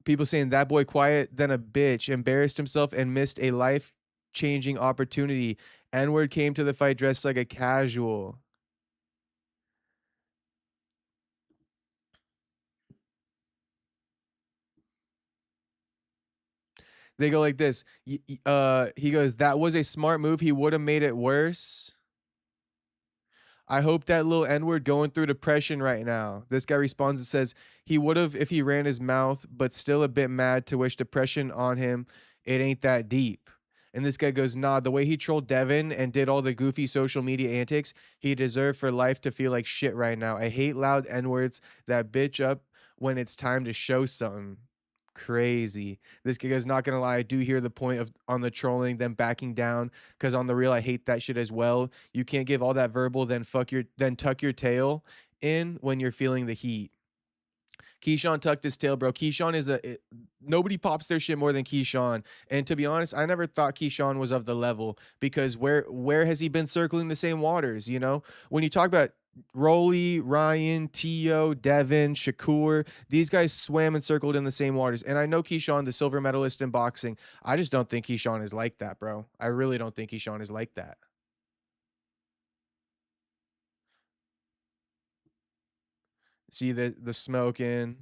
People saying that boy quiet than a bitch, embarrassed himself and missed a life-changing opportunity. N-word came to the fight dressed like a casual. They go like this. He goes, that was a smart move. He would have made it worse. I hope that little N-word going through depression right now. This guy responds and says, he would have if he ran his mouth, but still a bit mad to wish depression on him. It ain't that deep. And this guy goes, nah, the way he trolled Devin and did all the goofy social media antics, he deserved for life to feel like shit right now. I hate loud N-words that bitch up when it's time to show something. Crazy. This guy is not gonna lie, I do hear the point of on the trolling, them backing down, because on the real I hate that shit as well. You can't give all that verbal, then tuck your tail in when you're feeling the heat. Keyshawn tucked his tail, bro. Keyshawn is nobody pops their shit more than Keyshawn. And to be honest, I never thought Keyshawn was of the level, because where has he been circling the same waters? You know, when you talk about Rolly, Ryan, Tio, Devin, Shakur, these guys swam and circled in the same waters. And I know Keyshawn, the silver medalist in boxing, I just don't think Keyshawn is like that, bro. I really don't think Keyshawn is like that. See the smoking.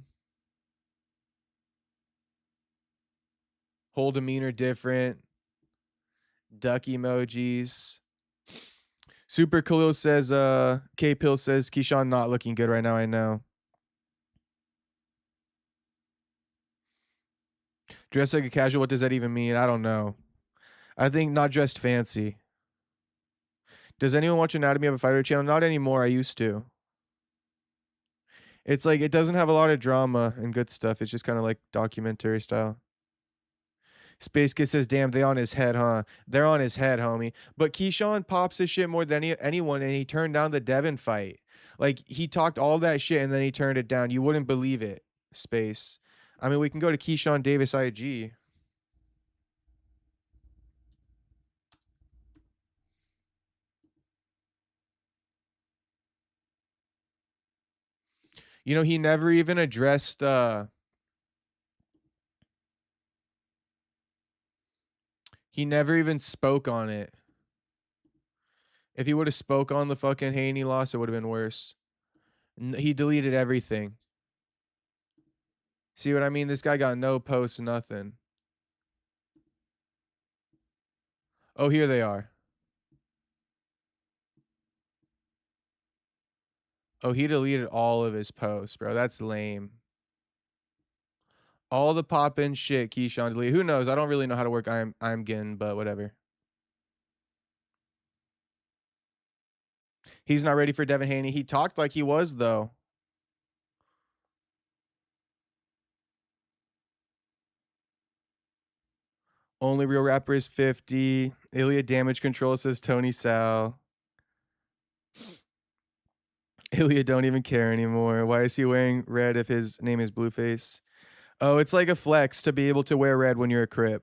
Whole demeanor different. Duck emojis. Super Khalil says, K-Pill says, Keyshawn not looking good right now, I know. Dressed like a casual, what does that even mean? I don't know. I think not dressed fancy. Does anyone watch Anatomy of a Fighter channel? Not anymore, I used to. It's like, it doesn't have a lot of drama and good stuff. It's just kind of like documentary style. Space Kid says, damn, they on his head, huh? They're on his head, homie. But Keyshawn pops his shit more than anyone, and he turned down the Devin fight. Like, he talked all that shit, and then he turned it down. You wouldn't believe it, Space. I mean, we can go to Keyshawn Davis IG. You know, he never even addressed... He never even spoke on it. If he would have spoke on the fucking Haney loss, it would have been worse. He deleted everything. See what I mean? This guy got no posts, nothing. Oh, here they are. Oh, he deleted all of his posts, bro. That's lame. All the pop-in shit, Keyshawn deleted. Who knows? I don't really know how to work I'm getting, but whatever. He's not ready for Devin Haney. He talked like he was, though. Only real rapper is 50. Ilya Damage Control says Tony Sal. Ilya don't even care anymore. Why is he wearing red if his name is Blueface? Oh, it's like a flex to be able to wear red when you're a Crip.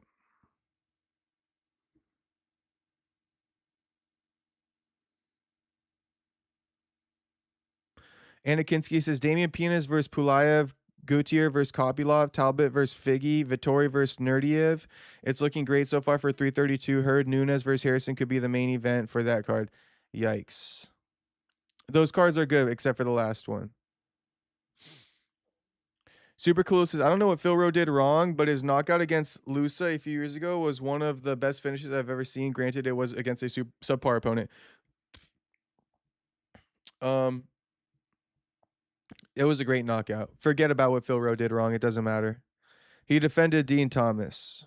Anna Kinsky says Damian Pinas versus Pulayev, Gutier versus Kopylov, Talbot versus Figgy, Vittori versus Nerdiev. It's looking great so far for 332. Heard Nunes versus Harrison could be the main event for that card. Yikes. Those cards are good, except for the last one. Super Cool says, I don't know what Phil Rowe did wrong, but his knockout against Lusa a few years ago was one of the best finishes I've ever seen. Granted, it was against a subpar opponent. It was a great knockout. Forget about what Phil Rowe did wrong. It doesn't matter. He defended Dean Thomas.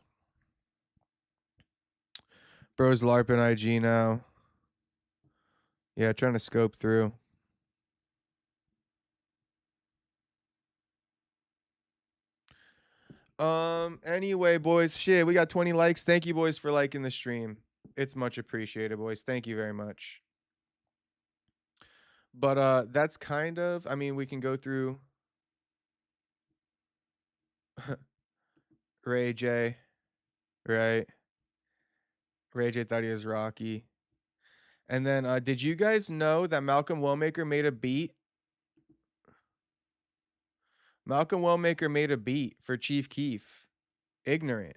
Bro's LARPing IG now. Yeah, trying to scope through. Anyway, boys, shit, we got 20 likes. Thank you, boys, for liking the stream. It's much appreciated, boys. Thank you very much. But that's kind of, I mean, we can go through Ray J, right? Ray J thought he was Rocky. And then did you guys know that Malcolm Wellmaker made a beat? Malcolm Wellmaker made a beat for Chief Keef. Ignorant.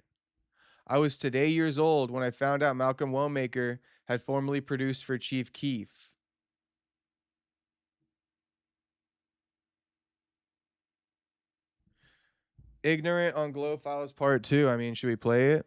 I was today years old when I found out Malcolm Wellmaker had formerly produced for Chief Keef. Ignorant on Glow Files Part 2. I mean, should we play it?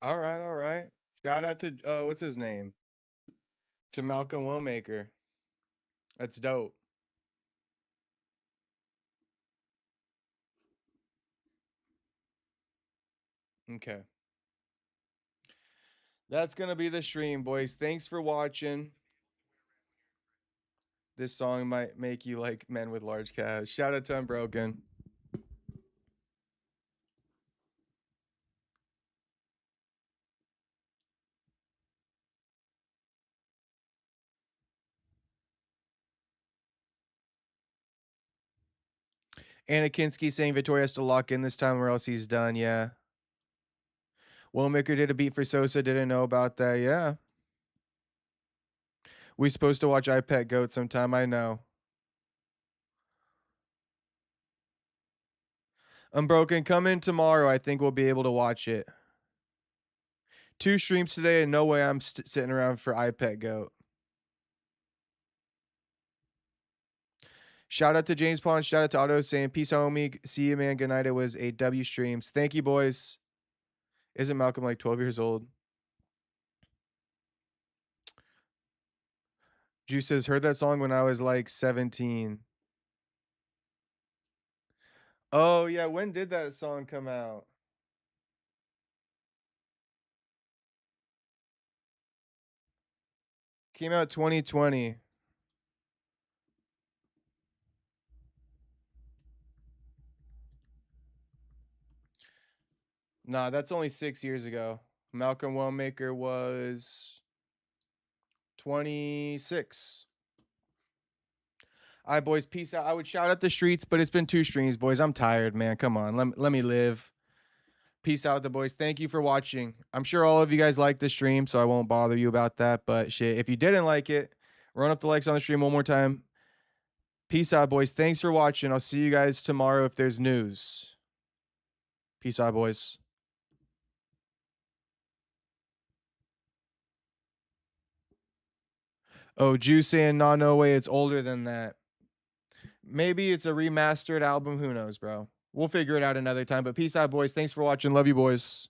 All right, all right. Shout out to what's his name? To Malcolm Wellmaker. That's dope. Okay. That's gonna be the stream, boys. Thanks for watching. This song might make you like men with large calves. Shout out to Unbroken. Anna Kinsky saying Victoria has to lock in this time or else he's done. Yeah. Wellmaker did a beat for Sosa. Didn't know about that. Yeah. We supposed to watch I Pet Goat sometime. I know. Unbroken, come in tomorrow. I think we'll be able to watch it. 2 streams today, and no way I'm sitting around for I Pet Goat. Shout out to James Pond. Shout out to Otto saying, peace, homie. See you, man. Good night. It was a W streams. Thank you, boys. Isn't Malcolm like 12 years old? Juice says, heard that song when I was like 17. Oh, yeah. When did that song come out? Came out 2020. Nah, that's only 6 years ago. Malcolm Wellmaker was 26. All right, boys, peace out. I would shout out the streets, but it's been 2 streams, boys. I'm tired, man. Come on, let me live. Peace out, the boys. Thank you for watching. I'm sure all of you guys liked the stream, so I won't bother you about that. But shit, if you didn't like it, run up the likes on the stream one more time. Peace out, boys. Thanks for watching. I'll see you guys tomorrow if there's news. Peace out, boys. Oh, Juice saying, nah, no way, it's older than that. Maybe it's a remastered album. Who knows, bro? We'll figure it out another time. But peace out, boys. Thanks for watching. Love you, boys.